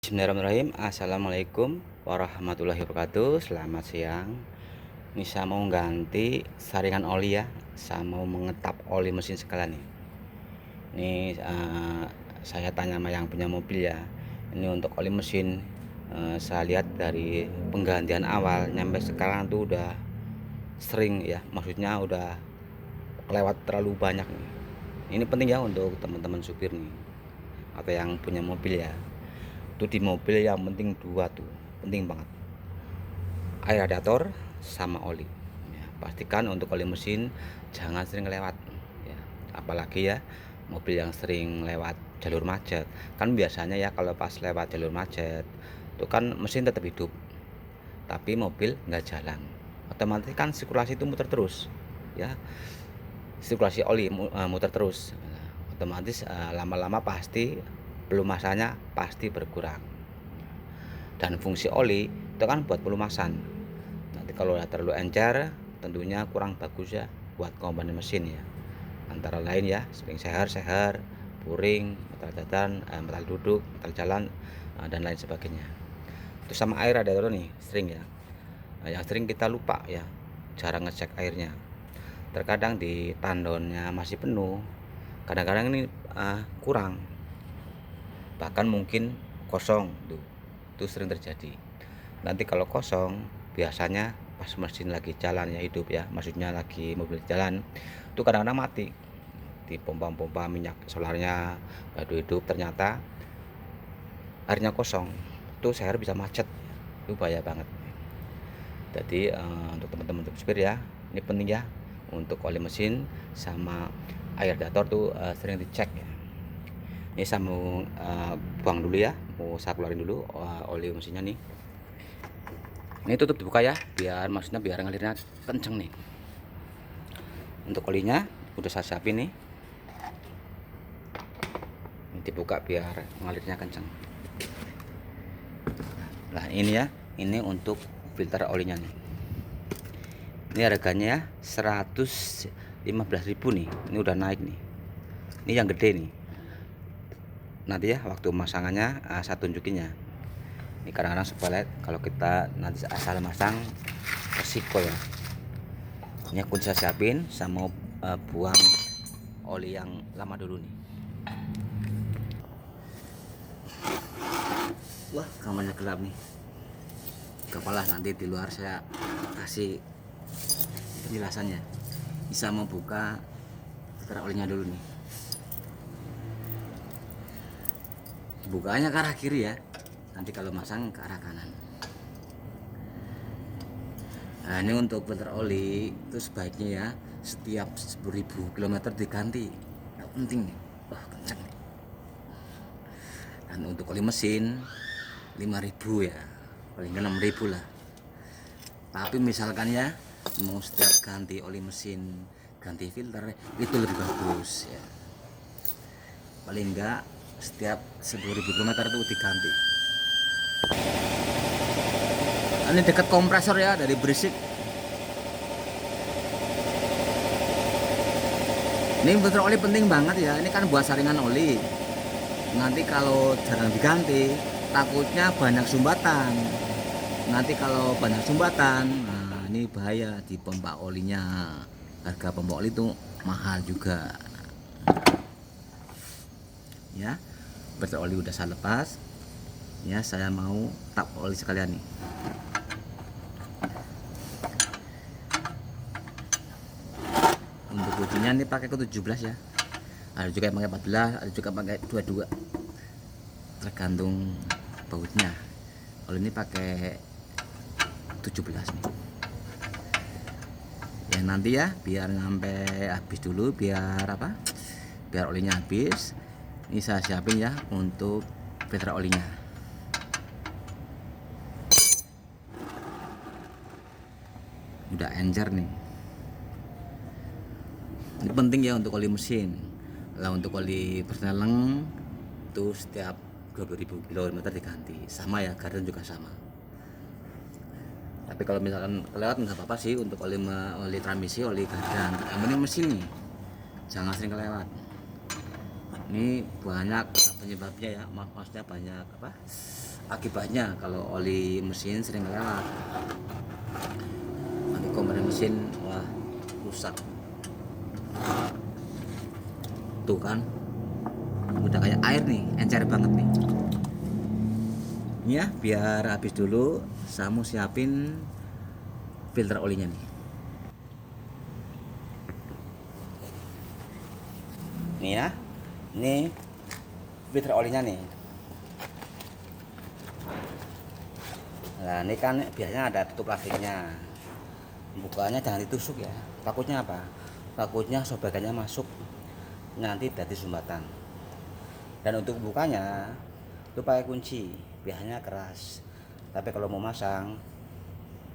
Bismillahirrahmanirrahim. Assalamualaikum warahmatullahi wabarakatuh. Selamat siang. Ini saya mau ganti saringan oli ya. Saya mau mengetap oli mesin sekalian nih. Ini saya tanya sama yang punya mobil ya. Ini untuk oli mesin. Saya lihat dari penggantian awal nyampe sekarang tuh udah sering ya. Maksudnya udah lewat terlalu banyak nih. Ini penting ya untuk teman-teman supir nih atau yang punya mobil ya. Itu di mobil yang penting dua tuh, penting banget, air radiator sama oli ya. Pastikan untuk oli mesin jangan sering lewat ya, apalagi ya mobil yang sering lewat jalur macet. Kan biasanya ya kalau pas lewat jalur macet itu kan mesin tetap hidup tapi mobil nggak jalan, otomatis kan sirkulasi itu muter terus ya, sirkulasi oli muter terus. Otomatis lama-lama pasti pelumasannya pasti berkurang. Dan fungsi oli itu kan buat pelumasan. Nanti kalau udah terlalu encer tentunya kurang bagus ya buat komponen mesin ya. Antara lain ya spring seher, puring, metal jalan, metal duduk, metal jalan, dan lain sebagainya. Terus sama air radiator nih sering ya. Yang sering kita lupa ya, jarang ngecek airnya. Terkadang di tandonnya masih penuh, kadang-kadang ini kurang, bahkan mungkin kosong tuh. Itu sering terjadi. Nanti kalau kosong biasanya pas mesin lagi jalan ya, hidup ya, maksudnya lagi mobil jalan itu kadang-kadang mati di pompa-pompa minyak solarnya hidup, ternyata airnya kosong, itu seher bisa macet, itu bahaya banget. Jadi untuk teman-teman supir ya, ini penting ya untuk oli mesin sama air radiator tuh sering dicek ya. Ini saya mau buang dulu ya, mau saya keluarin dulu oli mesinnya nih. Ini tutup dibuka ya, biar maksudnya biar ngalirnya kenceng nih. Untuk olinya udah saya siapin nih. Ini dibuka biar ngalirnya kenceng. Nah ini ya, ini untuk filter olinya nih. Ini harganya ya 115.000 nih. Ini udah naik nih. Ini yang gede nih. Nanti ya waktu pemasangannya saya tunjukin ya. Ini kadang-kadang sepelet, kalau kita nanti asal masang resiko ya. Ini aku saya siapin, saya mau buang oli yang lama dulu nih. Wah kamarnya gelap nih, kepala nanti di luar saya kasih penjelasannya. Bisa membuka filter olinya dulu nih. Bukanya ke arah kiri ya, nanti kalau masang ke arah kanan. Nah ini untuk filter oli itu sebaiknya ya setiap 10.000 km diganti, penting nih. Wah kenceng nih. Dan untuk oli mesin 5.000 ya, paling 6.000 lah. Tapi misalkan ya mau setiap ganti oli mesin, ganti filter itu lebih bagus ya, paling enggak setiap 10.000 km itu diganti. Ini dekat kompresor ya, dari berisik. Ini filter oli penting banget ya, ini kan buat saringan oli. Nanti kalau jarang diganti takutnya banyak sumbatan. Nanti kalau banyak sumbatan, nah ini bahaya di pompa olinya. Harga pompa oli itu mahal juga ya. Filter oli udah saya lepas ya, saya mau tap oli sekalian nih. Untuk bodinya ini pakai ke 17 ya, ada juga yang pakai 14, ada juga pakai 22, tergantung bautnya. Kalau ini pakai 17 nih ya. Nanti ya biar sampai habis dulu, biar apa, biar olinya habis. Ini saya siapin ya untuk filter olinya. Udah encer nih. Ini penting ya untuk oli mesin. Lah untuk oli persneleng itu setiap 20.000 km diganti. Sama ya, garden juga sama. Tapi kalau misalkan kelewat nggak apa-apa sih untuk oli transmisi, oli gardan. Yang penting mesin nih, jangan sering kelewat. Ini banyak penyebabnya ya, maksudnya banyak apa, akibatnya kalau oli mesin sering lewat, nanti komponen mesin wah rusak. Tuh kan udah kayak air nih, encer banget nih. Ini ya biar habis dulu saya mau siapin filter olinya nih. Nih ya, ini filter olinya nih. Nah ini kan biasanya ada tutup plastiknya, bukanya jangan ditusuk ya, takutnya apa? Takutnya sobekannya masuk nanti dari sumbatan. Dan untuk bukanya itu pakai kunci, biasanya keras, tapi kalau mau masang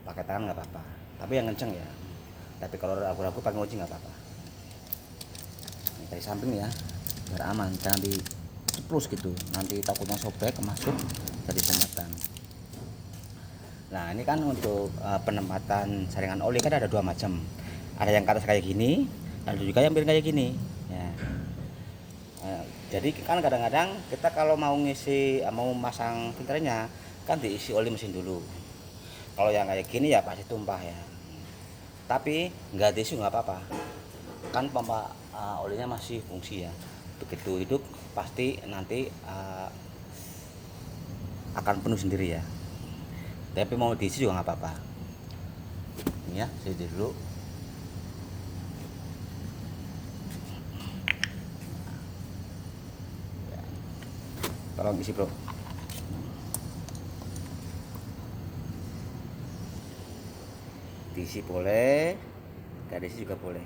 pakai tangan nggak apa-apa, tapi yang kenceng ya. Tapi kalau ragu-ragu pakai kunci nggak apa-apa. Ini dari samping ya, biar aman, jangan diceplus gitu, nanti takutnya sobek masuk dari sumbatan. Nah ini kan untuk penempatan saringan oli kan ada dua macam, ada yang ke atas kayak gini, ada juga yang miring kayak gini ya. Jadi kan kadang-kadang kita kalau mau mau masang filternya kan diisi oli mesin dulu. Kalau yang kayak gini ya pasti tumpah ya, tapi nggak diisi nggak apa-apa, kan pompa olinya masih fungsi ya. Begitu hidup pasti nanti akan penuh sendiri ya, tapi mau diisi juga nggak apa-apa. Ini ya, saya dulu. Tolong isi bro. Diisi boleh, gak diisi juga boleh.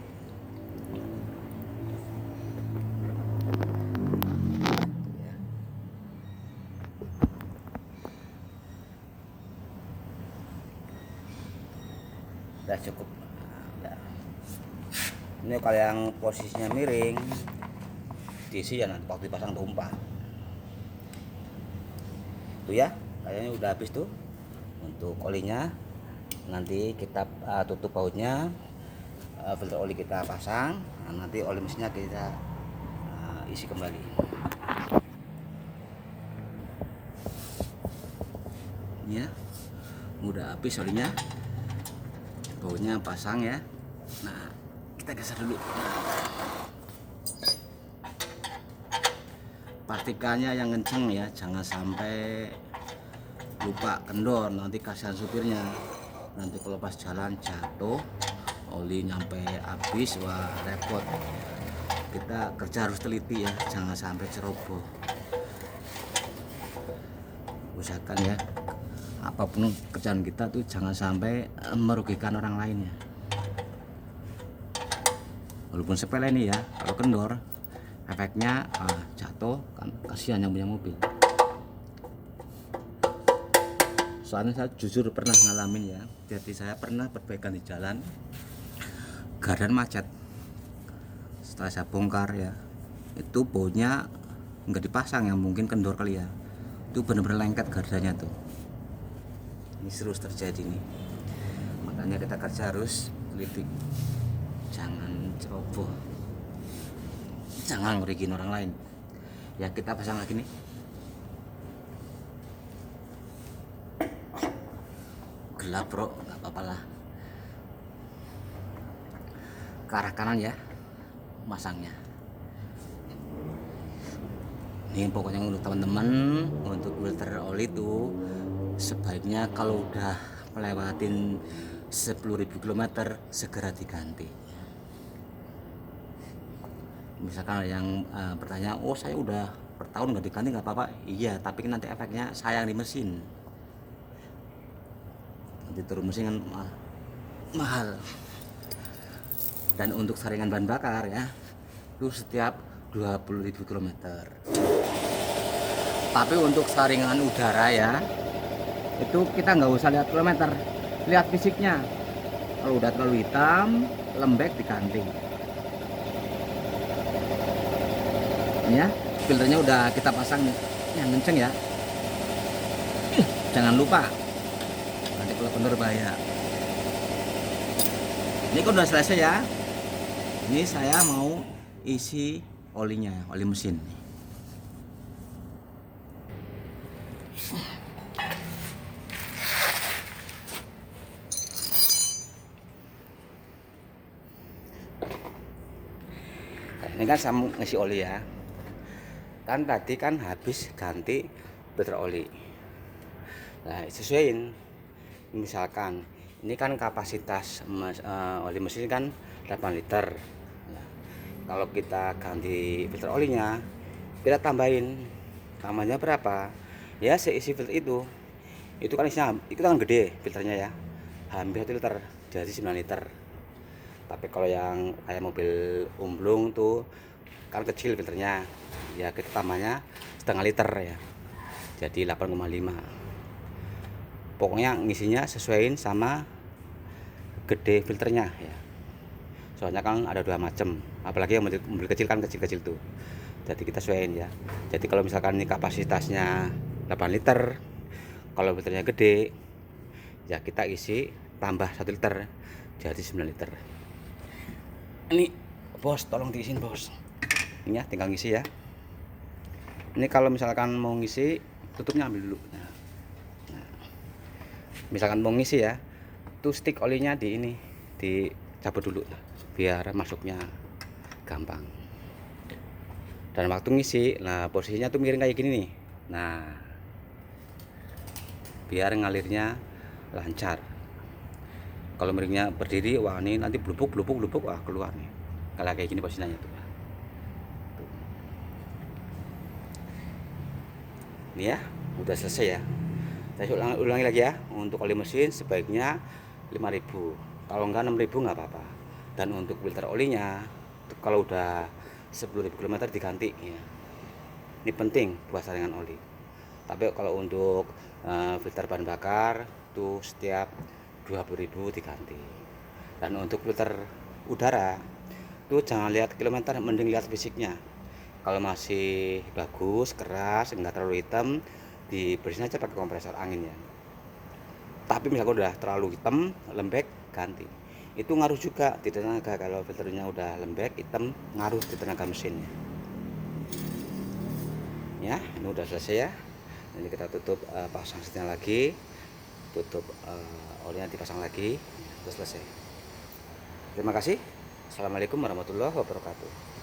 Udah cukup. Udah. Ini kalau yang posisinya miring diisi ya, nanti waktu dipasang tumpah. Tuh ya, kayaknya udah habis tuh untuk olinya. Nanti kita tutup bautnya, filter oli kita pasang. Nah, nanti oli mesinnya kita isi kembali. Ini ya, udah habis olinya, bautnya pasang ya. Nah kita geser dulu. Pastikannya yang kenceng ya, jangan sampai lupa kendor, nanti kasihan supirnya. Nanti kalau pas jalan jatuh, oli nyampe habis, wah repot. Kita kerja harus teliti ya, jangan sampai ceroboh. Usahakan ya, apapun kerjaan kita tuh jangan sampai merugikan orang lain ya. Walaupun sepele nih ya, kalau kendor efeknya jatuh kan kasihan yang punya mobil. Soalnya saya jujur pernah ngalamin ya, jadi saya pernah perbaikan di jalan, gardan macet. Setelah saya bongkar ya, itu bautnya nggak dipasang, yang mungkin kendor kali ya, itu bener-bener lengket gardannya tuh. Ini serius terjadi nih, makanya kita kerja harus teliti, jangan ceroboh, jangan ngerugiin orang lain ya. Kita pasang lagi nih. Gelap bro, nggak apa-apa lah. Ke arah kanan ya masangnya. Ini pokoknya untuk teman-teman, untuk filter oli itu sebaiknya kalau udah melewatin 10.000 km segera diganti. Misalkan yang bertanya, oh saya udah bertahun nggak diganti, nggak apa-apa. Iya, tapi nanti efeknya sayang di mesin, nanti turun mesin kan mahal. Dan untuk saringan bahan bakar ya, itu setiap 20.000 km. Tapi untuk saringan udara ya, itu kita nggak usah lihat kilometer, lihat fisiknya. Kalau udah terlalu hitam, lembek, diganti. Ini ya, filternya udah kita pasang yang kenceng ya. Jangan lupa, nanti kalau kendor bahaya. Ini kan udah selesai ya. Ini saya mau isi olinya, oli mesin. Ini kan saya mau ngisi oli ya. Kan tadi kan habis ganti filter oli. Nah, sesuaiin. Misalkan ini kan kapasitas oli mesin kan 8 liter. Nah, kalau kita ganti filter olinya, kita tambahnya berapa? Ya seisi filter itu kan isinya itu kan gede filternya ya, hampir 1 liter, jadi 9 liter. Tapi kalau yang kayak mobil umblung tuh kan kecil filternya, ya kita tambahnya setengah liter ya, jadi 8,5. Pokoknya ngisinya sesuaiin sama gede filternya ya, soalnya kan ada 2 macam, apalagi yang mobil kecil kan kecil-kecil tuh, jadi kita sesuaiin ya. Jadi kalau misalkan ini kapasitasnya 8 liter, kalau filternya gede ya kita isi tambah 1 liter, jadi 9 liter. Ini bos, tolong diisiin bos. Ini ya, tinggal ngisi ya. Ini kalau misalkan mau ngisi, tutupnya ambil dulu. Nah, misalkan mau ngisi ya, tuh stick olinya dicabut dulu biar masuknya gampang. Dan waktu ngisi, nah posisinya tuh miring kayak gini nih. Nah, biar ngalirnya lancar. Kalau miringnya berdiri, wah ini nanti blubuk, wah keluar nih. Kalau kayak gini posisinya tuh. Ini ya, udah selesai ya. Saya ulangi lagi ya. Untuk oli mesin sebaiknya 5.000. Kalau enggak 6.000 nggak apa-apa. Dan untuk filter olinya, kalau udah 10.000 km diganti ya. Ini penting buat saringan oli. Tapi kalau untuk filter bahan bakar tuh setiap 20.000 diganti. Dan untuk filter udara tuh jangan lihat kilometer, mending lihat fisiknya. Kalau masih bagus, keras, enggak terlalu hitam, dibersihin aja pakai kompresor angin ya. Tapi misalnya udah terlalu hitam, lembek, ganti. Itu ngaruh juga di tenaga. Kalau filternya udah lembek, hitam, ngaruh di tenaga mesinnya. Ya, ini udah selesai ya. Nanti kita tutup, pasang setirnya lagi, tutup olinya dipasang lagi, terus selesai. Terima kasih. Assalamualaikum warahmatullahi wabarakatuh.